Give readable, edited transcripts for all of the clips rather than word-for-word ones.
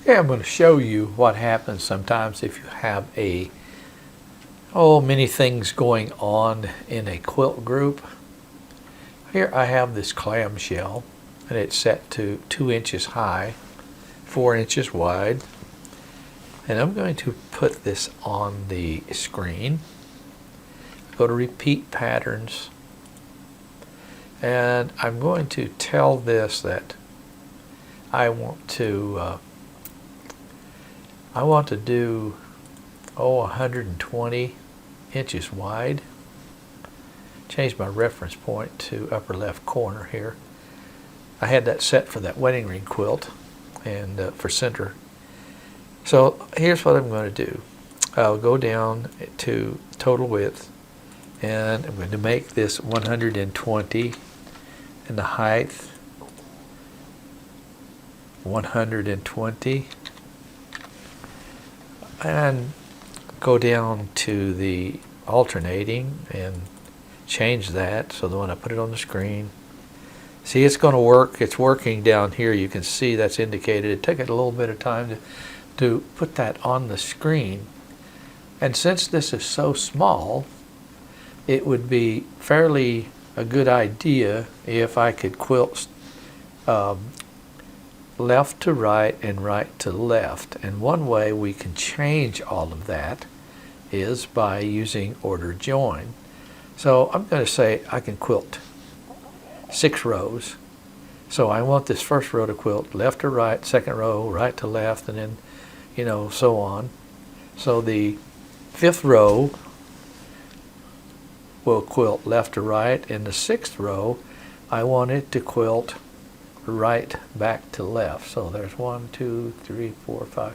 Yeah, I'm going to show you what happens sometimes if you have many things going on in a quilt group. Here I have this clamshell, and it's set to 2 inches high, 4 inches wide. And I'm going to put this on the screen. Go to repeat patterns. And I'm going to tell this that I want to do 120 inches wide. Change my reference point to upper left corner here. I had that set for that wedding ring quilt and for center. So here's what I'm going to do. I'll go down to total width, and I'm going to make this 120, and the height 120, and go down to the alternating and change that so that when I put it on the screen, see, it's going to work. It's working down here. You can see that's indicated. It took it a little bit of time to put that on the screen. And since this is so small, it would be fairly a good idea if I could quilt left to right and right to left. And one way we can change all of that is by using order join. So I'm going to say I can quilt 6 rows. So I want this first row to quilt left to right, second row right to left, and then, so on. So the 5th row will quilt left to right, and the 6th row I want it to quilt right back to left. So there's 1, 2, 3, 4, 5.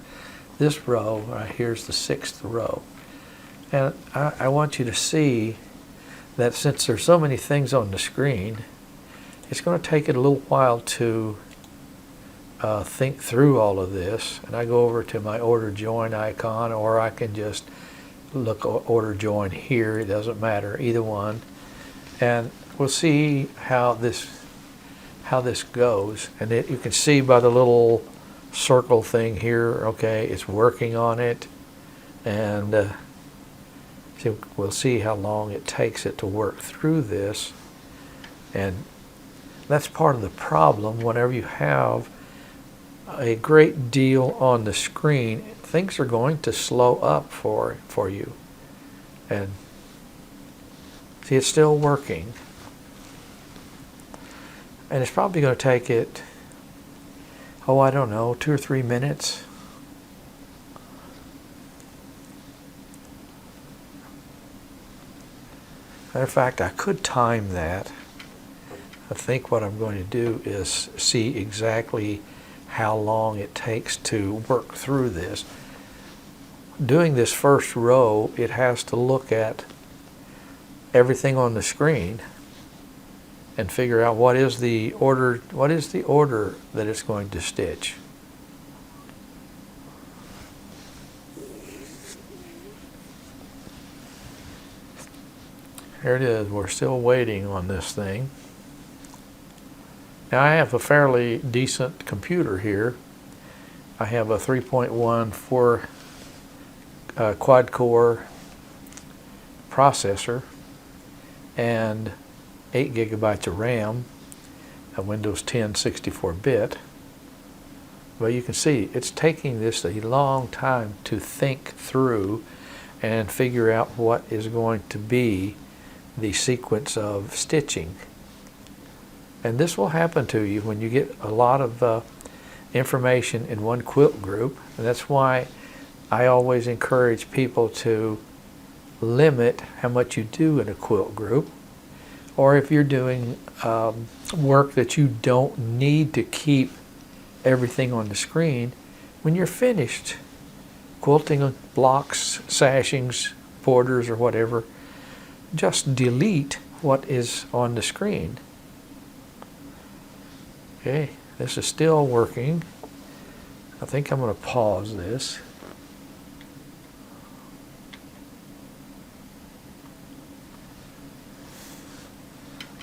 This row right here's the 6th row. And I want you to see that since there's so many things on the screen, it's going to take it a little while to think through all of this. And I go over to my order join icon, or I can just look order join here. It doesn't matter, either one. And we'll see how this goes. And you can see by the little circle thing here, okay, it's working on it. And so we'll see how long it takes it to work through this. And that's part of the problem. Whenever you have a great deal on the screen, things are going to slow up for you. And see, it's still working. And it's probably going to take it, I don't know, 2 or 3 minutes. Matter of fact, I could time that. I think what I'm going to do is see exactly how long it takes to work through this. Doing this first row, it has to look at everything on the screen and figure out what is the order that it's going to stitch. Here it is. We're still waiting on this thing. Now I have a fairly decent computer here. I have a 3.14 quad-core processor and 8 gigabytes of RAM, a Windows 10 64-bit. But you can see it's taking this a long time to think through and figure out what is going to be the sequence of stitching. And this will happen to you when you get a lot of information in one quilt group. And that's why I always encourage people to limit how much you do in a quilt group. Or if you're doing work that you don't need to keep everything on the screen, when you're finished quilting blocks, sashings, borders, or whatever, just delete what is on the screen. Okay, this is still working. I think I'm going to pause this.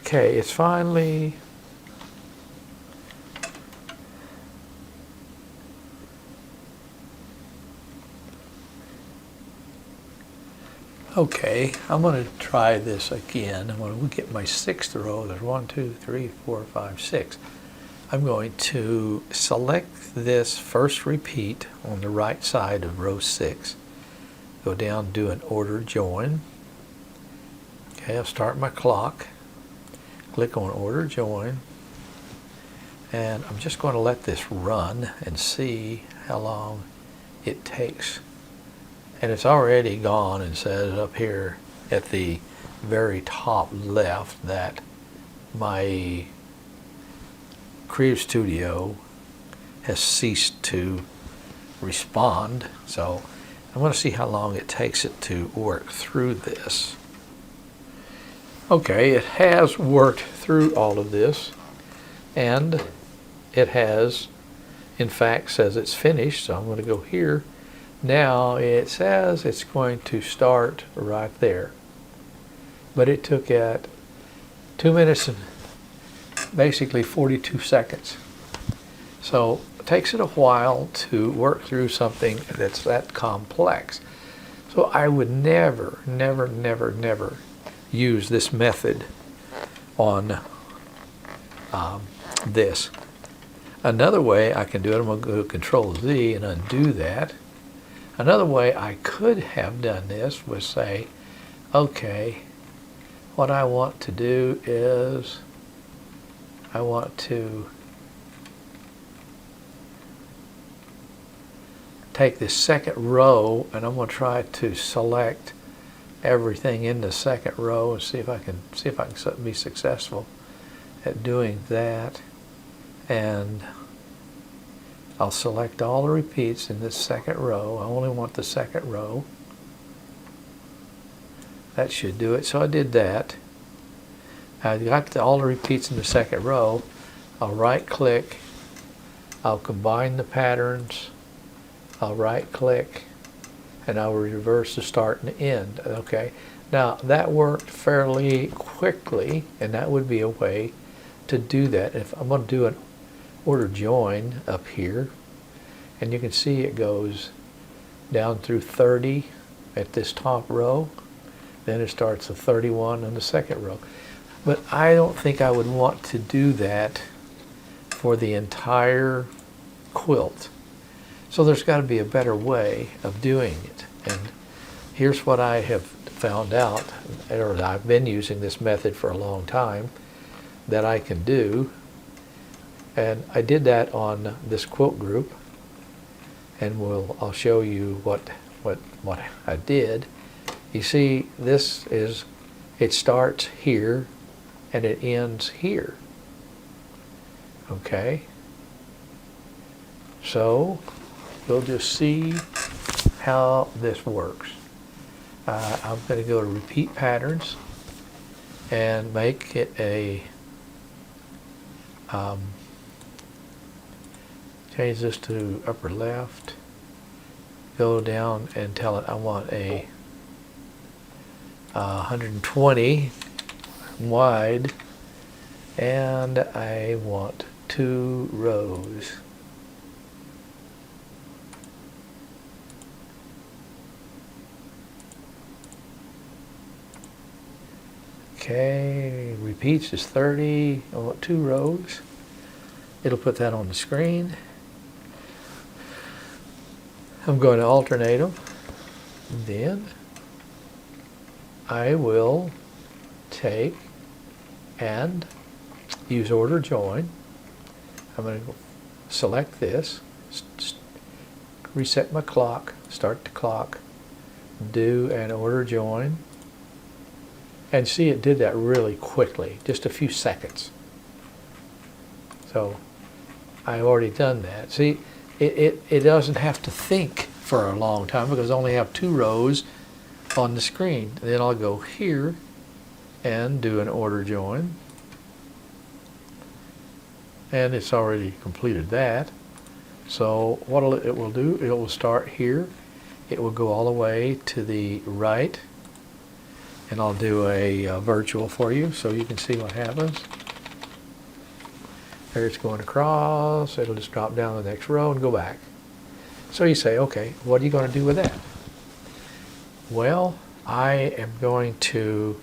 Okay, it's finally Okay, I'm going to try this again. I'm going to get my sixth row. There's 1, 2, 3, 4, 5, 6. I'm going to select this first repeat on the right side of row 6. Go down, do an order join. Okay, I'll start my clock. Click on order join. And I'm just going to let this run and see how long it takes. And it's already gone and says up here at the very top left that my Creative Studio has ceased to respond. So I'm going to see how long it takes it to work through this. Okay, it has worked through all of this, and it has, in fact, says it's finished. So I'm going to go here. Now it says it's going to start right there, but it took it 2 minutes and basically 42 seconds. So it takes it a while to work through something that's that complex. So I would never, never, never, never use this method on this. Another way I can do it, I'm going to go Control Z and undo that. Another way I could have done this was say, okay, what I want to do is I want to take this second row and I'm going to try to select everything in the second row and see if I can be successful at doing that. And I'll select all the repeats in this second row. I only want the second row. That should do it. So I did that. I got all the repeats in the second row. I'll right click. I'll combine the patterns. I'll right click and I'll reverse the start and end. Okay. Now that worked fairly quickly, and that would be a way to do that. If I'm going to do an order join up here, and you can see it goes down through 30 at this top row, then it starts at 31 on the second row. But I don't think I would want to do that for the entire quilt. So there's got to be a better way of doing it. And here's what I have found out, or I've been using this method for a long time, that I can do. And I did that on this quilt group, and I'll show you what I did. You see, this is, it starts here and it ends here. Okay, so we'll just see how this works. I'm going to go to repeat patterns and make it a change this to upper left, go down and tell it I want a 120 wide, and I want 2 rows. Okay, repeats is 30, I want 2 rows. It'll put that on the screen. I'm going to alternate them. Then I will take and use order join. I'm going to select this, reset my clock, start the clock, do an order join, and see it did that really quickly, just a few seconds. So I've already done that. See, it doesn't have to think for a long time because I only have 2 rows on the screen. Then I'll go here and do an order join, and it's already completed that. So what it will do, it will start here, it will go all the way to the right, and I'll do a virtual for you so you can see what happens. There it's going across, it'll just drop down the next row and go back. So you say, okay, what are you going to do with that? Well, I am going to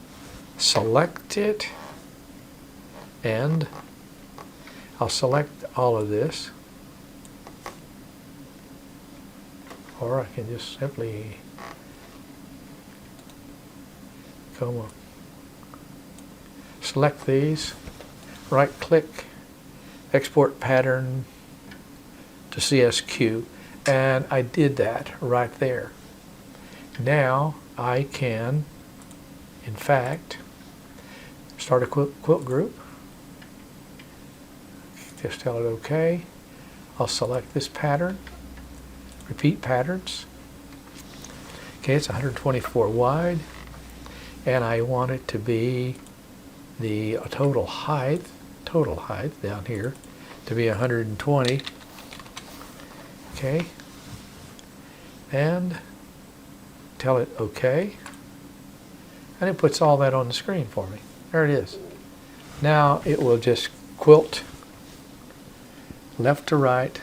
select it, and I'll select all of this, or I can just simply come up, select these, right click, export pattern to CSQ, and I did that right there. Now I can, in fact, start a quilt group. Just tell it OK. I'll select this pattern, repeat patterns. Okay, it's 124 wide, and I want it to be the total height down here to be 120. Okay, and tell it OK, and it puts all that on the screen for me. There it is. Now it will just quilt left to right,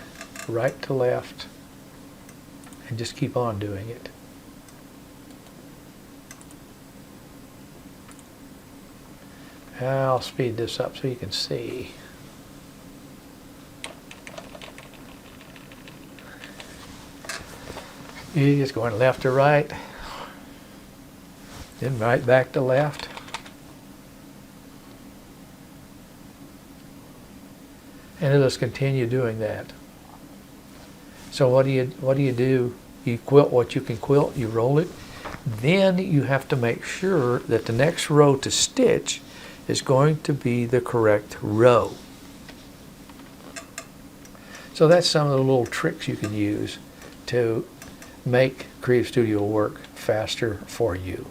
right to left, and just keep on doing it. I'll speed this up so you can see. You're just going left to right, then right back to left. And it'll just continue doing that. So what do you do? You quilt what you can quilt, you roll it. Then you have to make sure that the next row to stitch is going to be the correct row. So that's some of the little tricks you can use to make Creative Studio work faster for you.